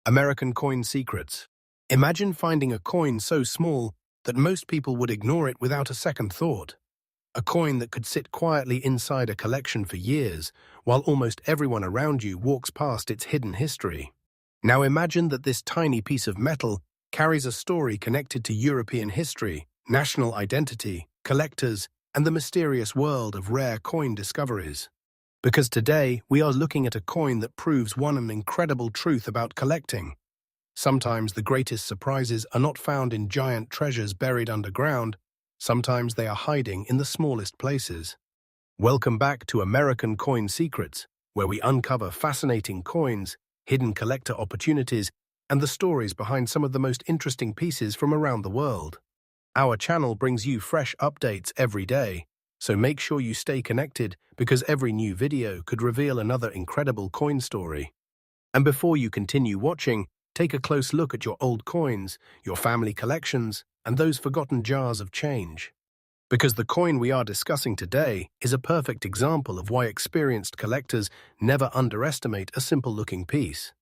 American coin secrets. Imagine finding a coin so small that most people would ignore it without a second thought. A coin that could sit quietly inside a collection for years, while almost everyone around you walks past its hidden history. Now imagine that this tiny piece of metal carries a story connected to European history, national identity, collectors, and the mysterious world of rare coin discoveries. Because today, we are looking at a coin that proves an incredible truth about collecting. Sometimes the greatest surprises are not found in giant treasures buried underground. Sometimes they are hiding in the smallest places. Welcome back to American Coin Secrets, where we uncover fascinating coins, hidden collector opportunities, and the stories behind some of the most interesting pieces from around the world. Our channel brings you fresh updates every day, so make sure you stay connected because every new video could reveal another incredible coin story. And before you continue watching, take a close look at your old coins, your family collections, and those forgotten jars of change. Because the coin we are discussing today is a perfect example of why experienced collectors never underestimate a simple-looking piece.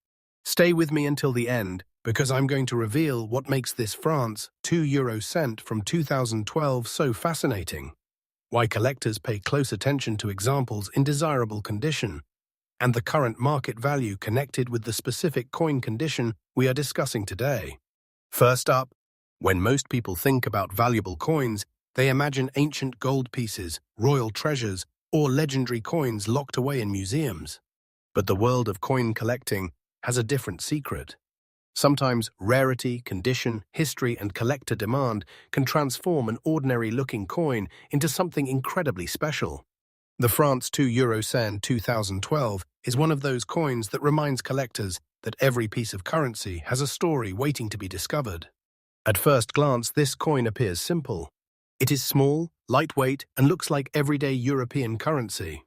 Stay with me until the end, because I'm going to reveal what makes this France 2 cent from 2012 so fascinating, why collectors pay close attention to examples in desirable condition, and the current market value connected with the specific coin condition we are discussing today. First up, when most people think about valuable coins, they imagine ancient gold pieces, royal treasures, or legendary coins locked away in museums. But the world of coin collecting has a different secret. Sometimes rarity, condition, history, and collector demand can transform an ordinary-looking coin into something incredibly special. The France 2 cent 2012 is one of those coins that reminds collectors that every piece of currency has a story waiting to be discovered. At first glance, this coin appears simple. It is small, lightweight, and looks like everyday European currency.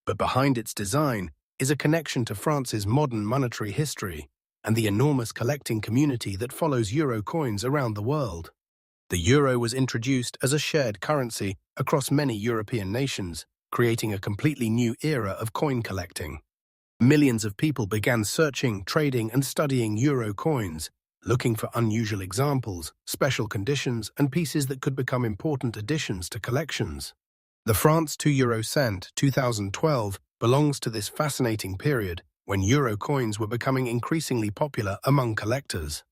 But behind its design is a connection to France's modern monetary history and the enormous collecting community that follows euro coins around the world. The euro was introduced as a shared currency across many European nations, creating a completely new era of coin collecting. Millions of people began searching, trading, and studying euro coins, looking for unusual examples, special conditions, and pieces that could become important additions to collections. The France 2 cent 2012 belongs to this fascinating period when euro coins were becoming increasingly popular among collectors.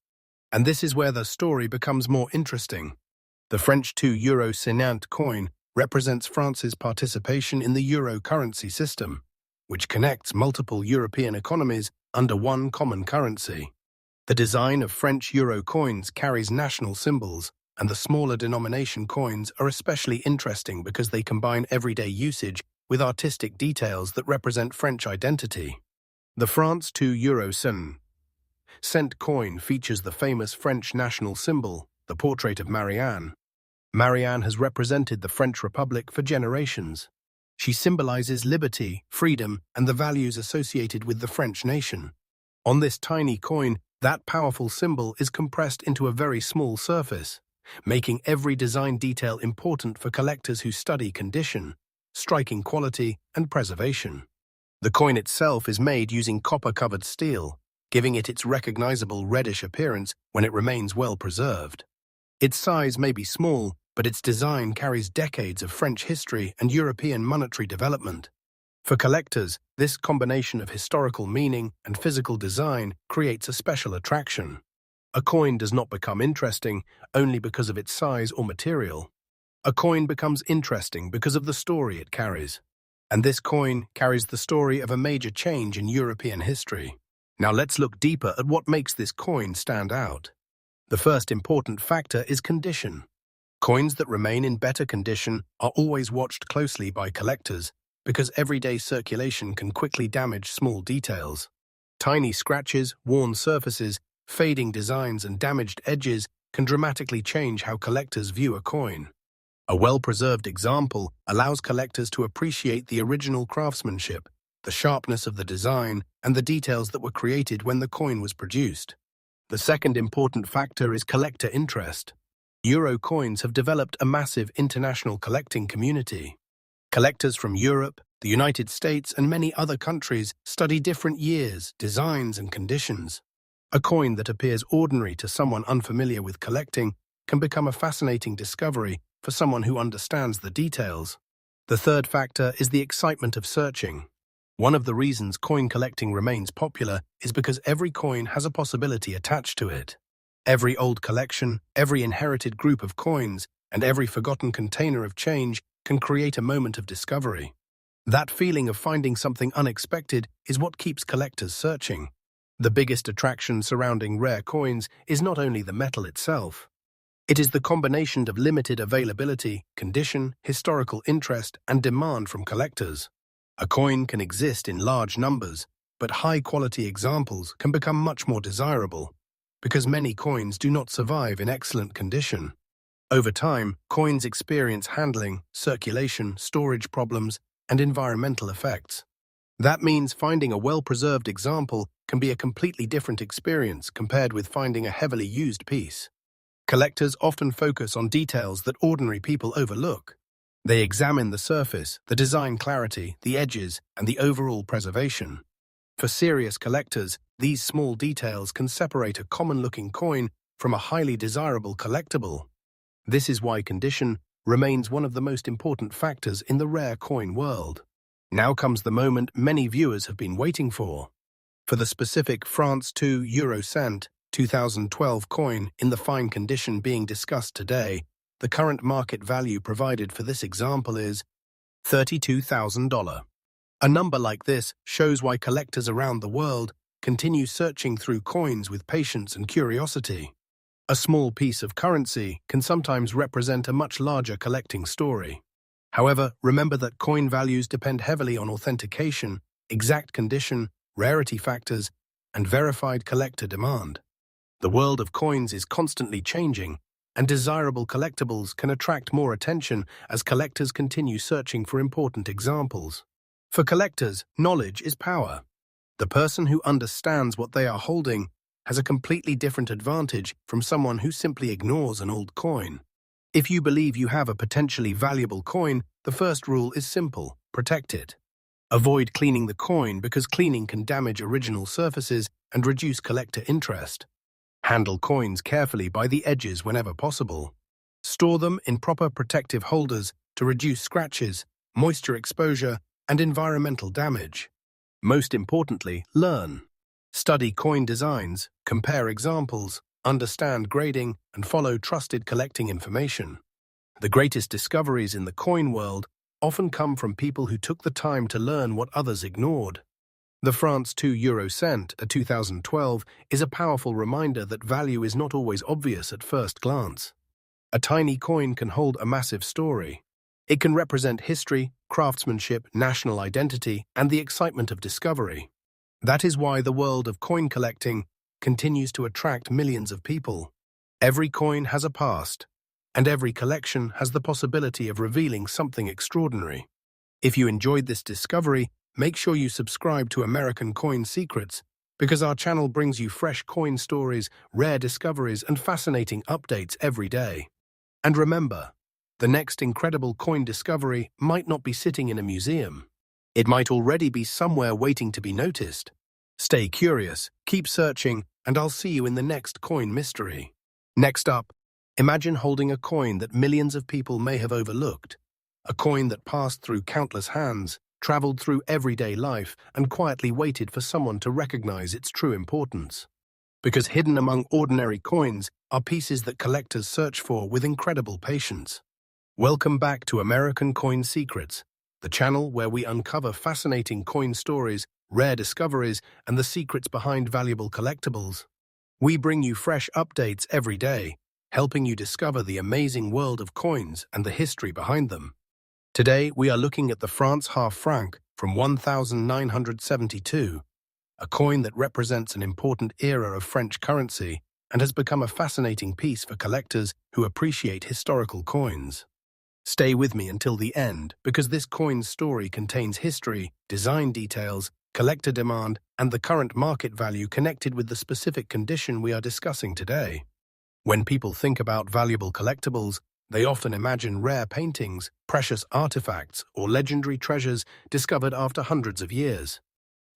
And this is where the story becomes more interesting. The French 2 cent coin represents France's participation in the euro currency system, which connects multiple European economies under one common currency. The design of French euro coins carries national symbols, and the smaller denomination coins are especially interesting because they combine everyday usage with artistic details that represent French identity. The France 2 cent coin features the famous French national symbol, the portrait of Marianne. Marianne has represented the French Republic for generations. She symbolizes liberty, freedom, and the values associated with the French nation. On this tiny coin, that powerful symbol is compressed into a very small surface, making every design detail important for collectors who study condition, striking quality, and preservation. The coin itself is made using copper-covered steel, giving it its recognizable reddish appearance when it remains well preserved. Its size may be small, but its design carries decades of French history and European monetary development. For collectors, this combination of historical meaning and physical design creates a special attraction. A coin does not become interesting only because of its size or material. A coin becomes interesting because of the story it carries. And this coin carries the story of a major change in European history. Now let's look deeper at what makes this coin stand out. The first important factor is condition. Coins that remain in better condition are always watched closely by collectors because everyday circulation can quickly damage small details. Tiny scratches, worn surfaces, fading designs, and damaged edges can dramatically change how collectors view a coin. A well-preserved example allows collectors to appreciate the original craftsmanship, the sharpness of the design, and the details that were created when the coin was produced. The second important factor is collector interest. Euro coins have developed a massive international collecting community. Collectors from Europe, the United States, and many other countries study different years, designs, and conditions. A coin that appears ordinary to someone unfamiliar with collecting can become a fascinating discovery for someone who understands the details. The third factor is the excitement of searching. One of the reasons coin collecting remains popular is because every coin has a possibility attached to it. Every old collection, every inherited group of coins, and every forgotten container of change can create a moment of discovery. That feeling of finding something unexpected is what keeps collectors searching. The biggest attraction surrounding rare coins is not only the metal itself. It is the combination of limited availability, condition, historical interest, and demand from collectors. A coin can exist in large numbers, but high-quality examples can become much more desirable, because many coins do not survive in excellent condition. Over time, coins experience handling, circulation, storage problems, and environmental effects. That means finding a well-preserved example can be a completely different experience compared with finding a heavily used piece. Collectors often focus on details that ordinary people overlook. They examine the surface, the design clarity, the edges, and the overall preservation. For serious collectors, these small details can separate a common-looking coin from a highly desirable collectible. This is why condition remains one of the most important factors in the rare coin world. Now comes the moment many viewers have been waiting for. For the specific France 2 euro cent 2012 coin in the fine condition being discussed today, the current market value provided for this example is $32,000. A number like this shows why collectors around the world continue searching through coins with patience and curiosity. A small piece of currency can sometimes represent a much larger collecting story. However, remember that coin values depend heavily on authentication, exact condition, rarity factors, and verified collector demand. The world of coins is constantly changing, and desirable collectibles can attract more attention as collectors continue searching for important examples. For collectors, knowledge is power. The person who understands what they are holding has a completely different advantage from someone who simply ignores an old coin. If you believe you have a potentially valuable coin, the first rule is simple: protect it. Avoid cleaning the coin because cleaning can damage original surfaces and reduce collector interest. Handle coins carefully by the edges whenever possible. Store them in proper protective holders to reduce scratches, moisture exposure, and environmental damage. Most importantly, learn. Study coin designs, compare examples, understand grading, and follow trusted collecting information. The greatest discoveries in the coin world often come from people who took the time to learn what others ignored. The France 2 euro cent, 2012, is a powerful reminder that value is not always obvious at first glance. A tiny coin can hold a massive story. It can represent history, craftsmanship, national identity, and the excitement of discovery. That is why the world of coin collecting continues to attract millions of people. Every coin has a past, and every collection has the possibility of revealing something extraordinary. If you enjoyed this discovery, make sure you subscribe to American Coin Secrets, because our channel brings you fresh coin stories, rare discoveries, and fascinating updates every day. And remember, the next incredible coin discovery might not be sitting in a museum. It might already be somewhere waiting to be noticed. Stay curious, keep searching, and I'll see you in the next coin mystery. Next up, imagine holding a coin that millions of people may have overlooked. A coin that passed through countless hands, traveled through everyday life, and quietly waited for someone to recognize its true importance. Because hidden among ordinary coins are pieces that collectors search for with incredible patience. Welcome back to American Coin Secrets, the channel where we uncover fascinating coin stories, rare discoveries, and the secrets behind valuable collectibles. We bring you fresh updates every day, helping you discover the amazing world of coins and the history behind them. Today, we are looking at the France half franc from 1972, a coin that represents an important era of French currency and has become a fascinating piece for collectors who appreciate historical coins. Stay with me until the end, because this coin's story contains history, design details, collector demand, and the current market value connected with the specific condition we are discussing today. When people think about valuable collectibles, they often imagine rare paintings, precious artifacts, or legendary treasures discovered after hundreds of years.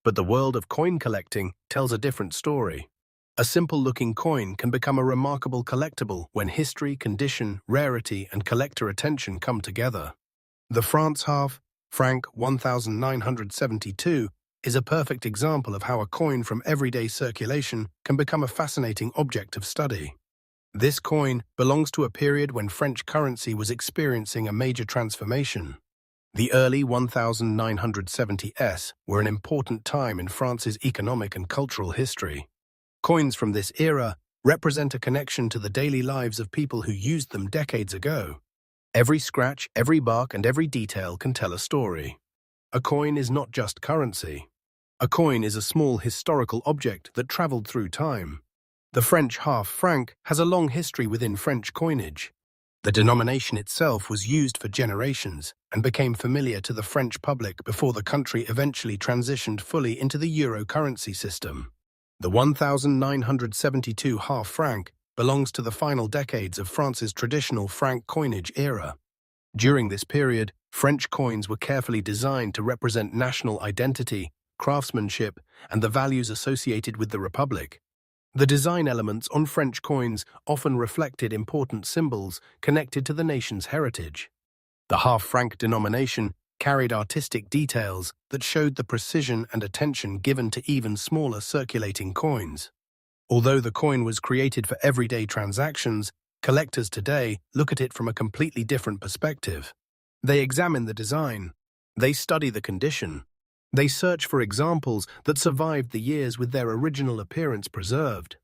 But the world of coin collecting tells a different story. A simple-looking coin can become a remarkable collectible when history, condition, rarity, and collector attention come together. The France half, franc 1972, is a perfect example of how a coin from everyday circulation can become a fascinating object of study. This coin belongs to a period when French currency was experiencing a major transformation. The early 1970s were an important time in France's economic and cultural history. Coins from this era represent a connection to the daily lives of people who used them decades ago. Every scratch, every bark, and every detail can tell a story. A coin is not just currency. A coin is a small historical object that traveled through time. The French half-franc has a long history within French coinage. The denomination itself was used for generations and became familiar to the French public before the country eventually transitioned fully into the euro currency system. The 1972 half-franc belongs to the final decades of France's traditional franc coinage era. During this period, French coins were carefully designed to represent national identity, craftsmanship, and the values associated with the Republic. The design elements on French coins often reflected important symbols connected to the nation's heritage. The half-franc denomination carried artistic details that showed the precision and attention given to even smaller circulating coins. Although the coin was created for everyday transactions, collectors today look at it from a completely different perspective. They examine the design. They study the condition. They search for examples that survived the years with their original appearance preserved.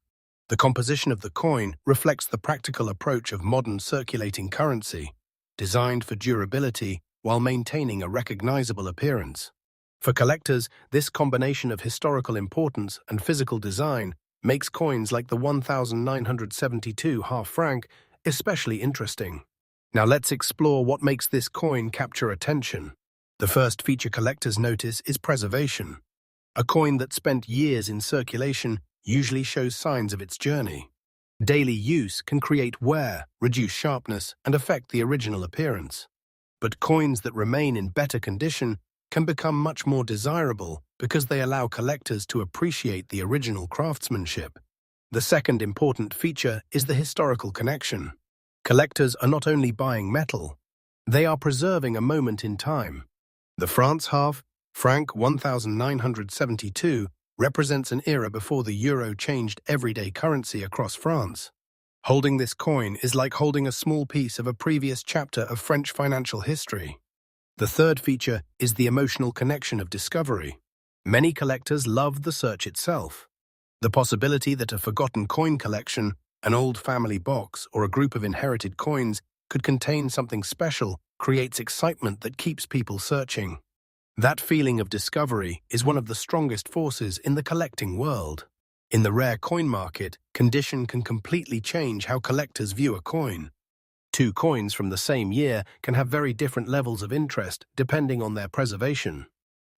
The composition of the coin reflects the practical approach of modern circulating currency, designed for durability while maintaining a recognizable appearance. For collectors, this combination of historical importance and physical design makes coins like the 1972 half-franc especially interesting. Now let's explore what makes this coin capture attention. The first feature collectors notice is preservation. A coin that spent years in circulation usually shows signs of its journey. Daily use can create wear, reduce sharpness, and affect the original appearance. But coins that remain in better condition can become much more desirable because they allow collectors to appreciate the original craftsmanship. The second important feature is the historical connection. Collectors are not only buying metal, they are preserving a moment in time. The France half-franc 1972 represents an era before the euro changed everyday currency across France. Holding this coin is like holding a small piece of a previous chapter of French financial history. The third feature is the emotional connection of discovery. Many collectors love the search itself. The possibility that a forgotten coin collection, an old family box, or a group of inherited coins could contain something special creates excitement that keeps people searching. That feeling of discovery is one of the strongest forces in the collecting world. In the rare coin market, condition can completely change how collectors view a coin. Two coins from the same year can have very different levels of interest depending on their preservation.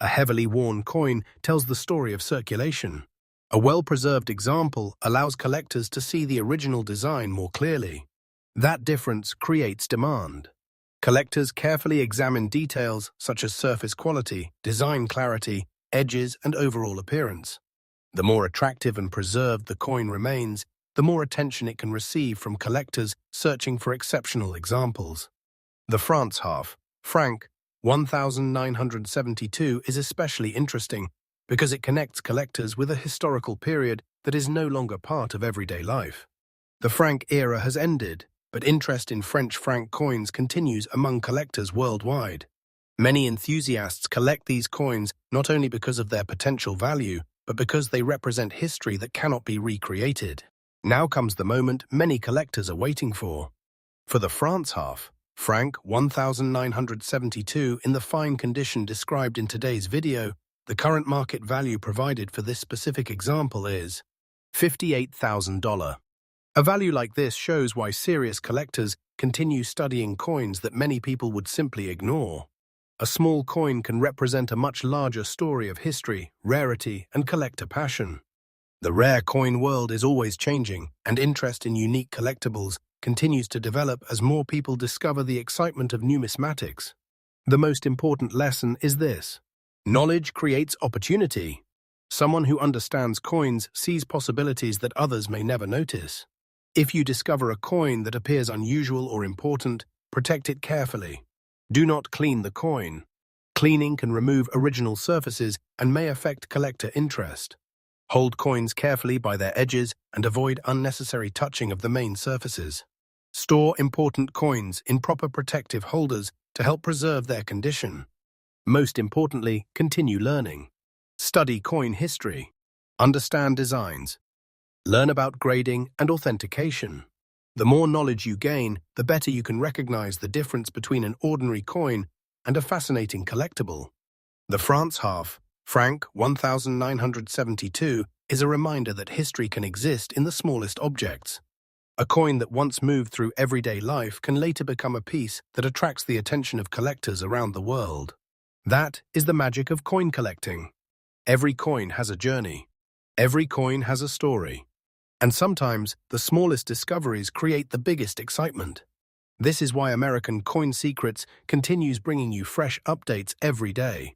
A heavily worn coin tells the story of circulation. A well-preserved example allows collectors to see the original design more clearly. That difference creates demand. Collectors carefully examine details such as surface quality, design clarity, edges, and overall appearance. The more attractive and preserved the coin remains, the more attention it can receive from collectors searching for exceptional examples. The France half-franc 1972 is especially interesting because it connects collectors with a historical period that is no longer part of everyday life. The franc era has ended, but interest in French franc coins continues among collectors worldwide. Many enthusiasts collect these coins not only because of their potential value, but because they represent history that cannot be recreated. Now comes the moment many collectors are waiting for. For the France half-franc 1972 in the fine condition described in today's video, the current market value provided for this specific example is $58,000. A value like this shows why serious collectors continue studying coins that many people would simply ignore. A small coin can represent a much larger story of history, rarity, and collector passion. The rare coin world is always changing, and interest in unique collectibles continues to develop as more people discover the excitement of numismatics. The most important lesson is this: knowledge creates opportunity. Someone who understands coins sees possibilities that others may never notice. If you discover a coin that appears unusual or important, protect it carefully. Do not clean the coin. Cleaning can remove original surfaces and may affect collector interest. Hold coins carefully by their edges and avoid unnecessary touching of the main surfaces. Store important coins in proper protective holders to help preserve their condition. Most importantly, continue learning. Study coin history. Understand designs. Learn about grading and authentication. The more knowledge you gain, the better you can recognize the difference between an ordinary coin and a fascinating collectible. The France half, franc 1972, is a reminder that history can exist in the smallest objects. A coin that once moved through everyday life can later become a piece that attracts the attention of collectors around the world. That is the magic of coin collecting. Every coin has a journey. Every coin has a story. And sometimes, the smallest discoveries create the biggest excitement. This is why American Coin Secrets continues bringing you fresh updates every day.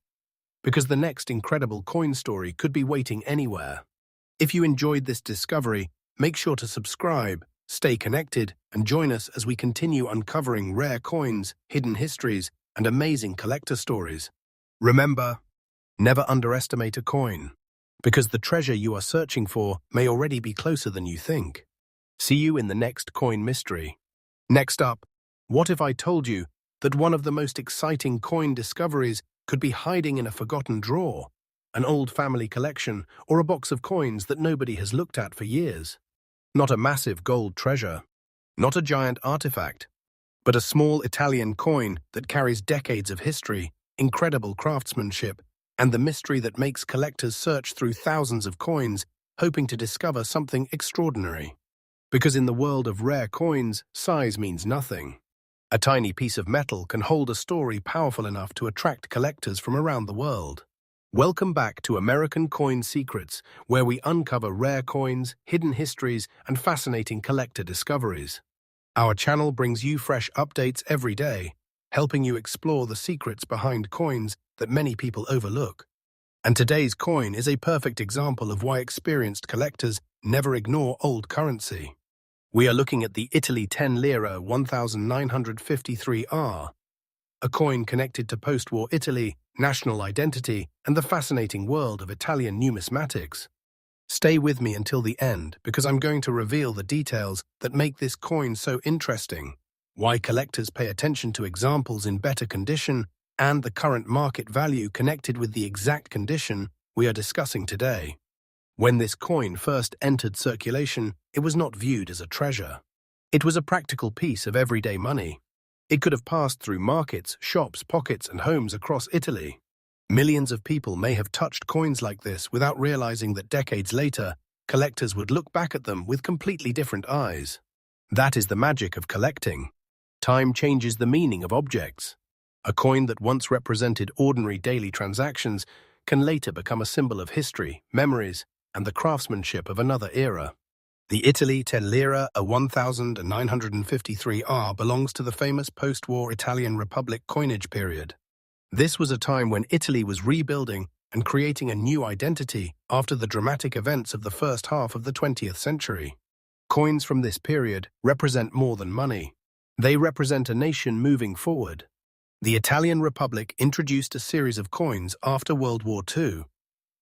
Because the next incredible coin story could be waiting anywhere. If you enjoyed this discovery, make sure to subscribe, stay connected, and join us as we continue uncovering rare coins, hidden histories, and amazing collector stories. Remember, never underestimate a coin, because the treasure you are searching for may already be closer than you think. See you in the next coin mystery. Next up, what if I told you that one of the most exciting coin discoveries could be hiding in a forgotten drawer, an old family collection, or a box of coins that nobody has looked at for years? Not a massive gold treasure, not a giant artifact, but a small Italian coin that carries decades of history, incredible craftsmanship, and the mystery that makes collectors search through thousands of coins, hoping to discover something extraordinary. Because in the world of rare coins, size means nothing. A tiny piece of metal can hold a story powerful enough to attract collectors from around the world. Welcome back to American Coin Secrets, where we uncover rare coins, hidden histories, and fascinating collector discoveries. Our channel brings you fresh updates every day, helping you explore the secrets behind coins that many people overlook. And today's coin is a perfect example of why experienced collectors never ignore old currency. We are looking at the Italy 10 lira 1953R, a coin connected to post-war Italy, national identity, and the fascinating world of Italian numismatics. Stay with me until the end, because I'm going to reveal the details that make this coin so interesting, why collectors pay attention to examples in better condition, and the current market value connected with the exact condition we are discussing today. When this coin first entered circulation, it was not viewed as a treasure. It was a practical piece of everyday money. It could have passed through markets, shops, pockets, and homes across Italy. Millions of people may have touched coins like this without realizing that decades later, collectors would look back at them with completely different eyes. That is the magic of collecting. Time changes the meaning of objects. A coin that once represented ordinary daily transactions can later become a symbol of history, memories, and the craftsmanship of another era. The Italy 10 lira, a 1953R, belongs to the famous post-war Italian Republic coinage period. This was a time when Italy was rebuilding and creating a new identity after the dramatic events of the first half of the 20th century. Coins from this period represent more than money. They represent a nation moving forward. The Italian Republic introduced a series of coins after World War II,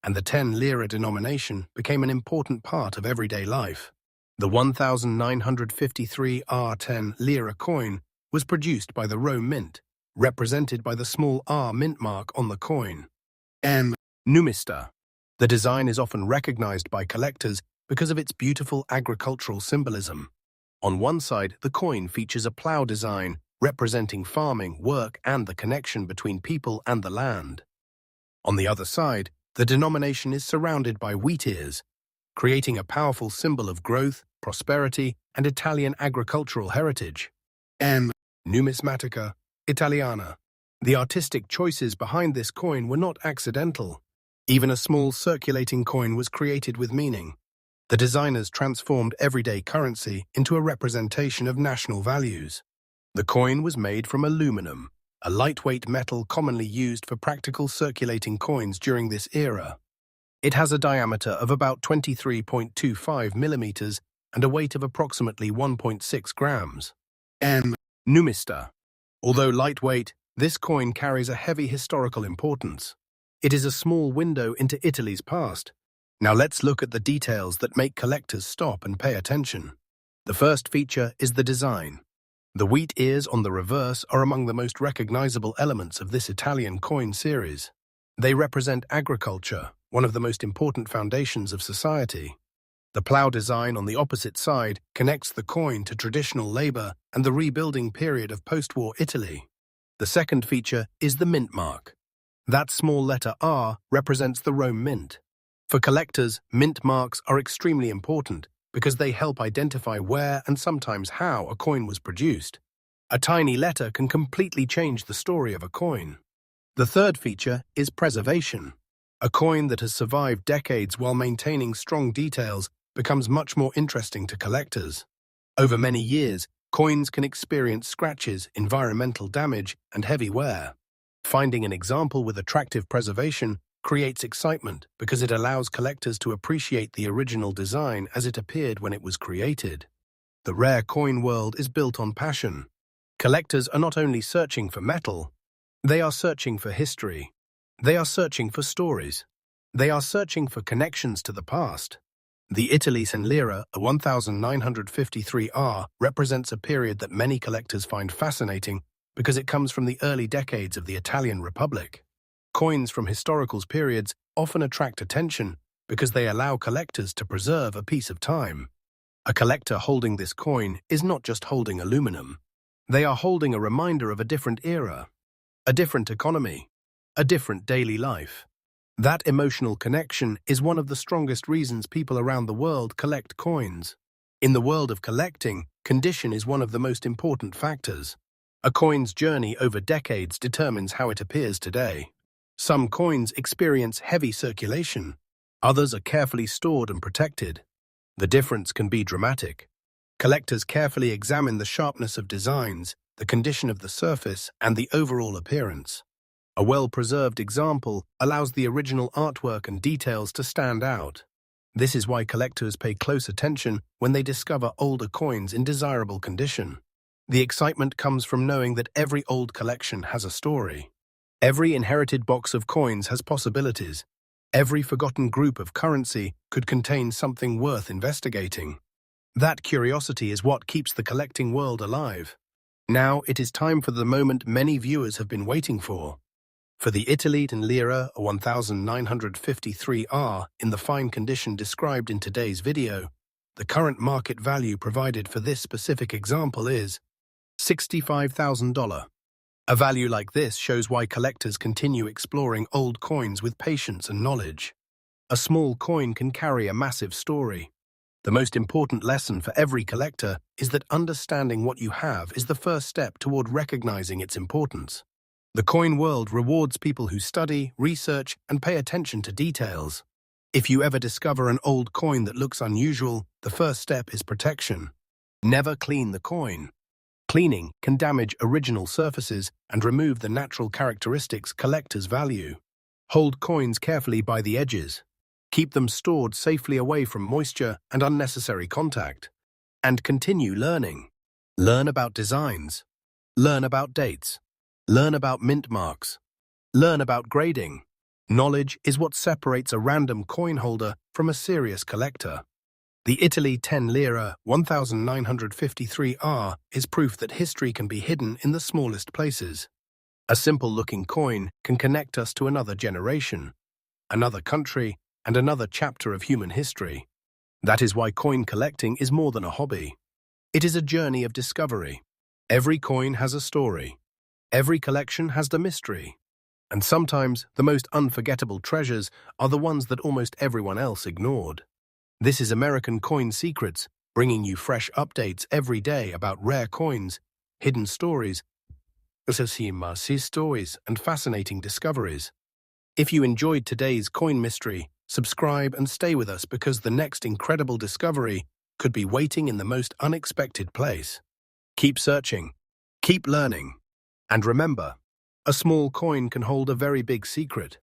and the 10 lira denomination became an important part of everyday life. The 1953 R10 lira coin was produced by the Rome Mint, represented by the small R mint mark on the coin. And Numista. The design is often recognized by collectors because of its beautiful agricultural symbolism. On one side, the coin features a plow design representing farming, work, and the connection between people and the land. On the other side, the denomination is surrounded by wheat ears, creating a powerful symbol of growth, prosperity, and Italian agricultural heritage. And Numismatica Italiana. The artistic choices behind this coin were not accidental. Even a small circulating coin was created with meaning. The designers transformed everyday currency into a representation of national values. The coin was made from aluminum, a lightweight metal commonly used for practical circulating coins during this era. It has a diameter of about 23.25 millimeters and a weight of approximately 1.6 grams. Numista. Although lightweight, this coin carries a heavy historical importance. It is a small window into Italy's past. Now let's look at the details that make collectors stop and pay attention. The first feature is the design. The wheat ears on the reverse are among the most recognizable elements of this Italian coin series. They represent agriculture, one of the most important foundations of society. The plough design on the opposite side connects the coin to traditional labor and the rebuilding period of post-war Italy. The second feature is the mint mark. That small letter R represents the Rome mint. For collectors, mint marks are extremely important because they help identify where and sometimes how a coin was produced. A tiny letter can completely change the story of a coin. The third feature is preservation. A coin that has survived decades while maintaining strong details becomes much more interesting to collectors. Over many years, coins can experience scratches, environmental damage, and heavy wear. Finding an example with attractive preservation creates excitement because it allows collectors to appreciate the original design as it appeared when it was created. The rare coin world is built on passion. Collectors are not only searching for metal, they are searching for history. They are searching for stories. They are searching for connections to the past. The Italian lira, a 1953R, represents a period that many collectors find fascinating because it comes from the early decades of the Italian Republic. Coins from historical periods often attract attention because they allow collectors to preserve a piece of time. A collector holding this coin is not just holding aluminum. They are holding a reminder of a different era, a different economy, a different daily life. That emotional connection is one of the strongest reasons people around the world collect coins. In the world of collecting, condition is one of the most important factors. A coin's journey over decades determines how it appears today. Some coins experience heavy circulation. Others are carefully stored and protected. The difference can be dramatic. Collectors carefully examine the sharpness of designs, the condition of the surface, and the overall appearance. A well-preserved example allows the original artwork and details to stand out. This is why collectors pay close attention when they discover older coins in desirable condition. The excitement comes from knowing that every old collection has a story. Every inherited box of coins has possibilities. Every forgotten group of currency could contain something worth investigating. That curiosity is what keeps the collecting world alive. Now it is time for the moment many viewers have been waiting for. For the Italian lira, a 1953R, in the fine condition described in today's video, the current market value provided for this specific example is $65,000. A value like this shows why collectors continue exploring old coins with patience and knowledge. A small coin can carry a massive story. The most important lesson for every collector is that understanding what you have is the first step toward recognizing its importance. The coin world rewards people who study, research, and pay attention to details. If you ever discover an old coin that looks unusual, the first step is protection. Never clean the coin. Cleaning can damage original surfaces and remove the natural characteristics collectors value. Hold coins carefully by the edges. Keep them stored safely away from moisture and unnecessary contact. And continue learning. Learn about designs. Learn about dates. Learn about mint marks. Learn about grading. Knowledge is what separates a random coin holder from a serious collector. The Italy 10 lira 1953R is proof that history can be hidden in the smallest places. A simple-looking coin can connect us to another generation, another country, and another chapter of human history. That is why coin collecting is more than a hobby. It is a journey of discovery. Every coin has a story. Every collection has the mystery. And sometimes the most unforgettable treasures are the ones that almost everyone else ignored. This is American Coin Secrets, bringing you fresh updates every day about rare coins, hidden stories, stories, and fascinating discoveries. If you enjoyed today's coin mystery, subscribe and stay with us because the next incredible discovery could be waiting in the most unexpected place. Keep searching, keep learning, and remember, a small coin can hold a very big secret.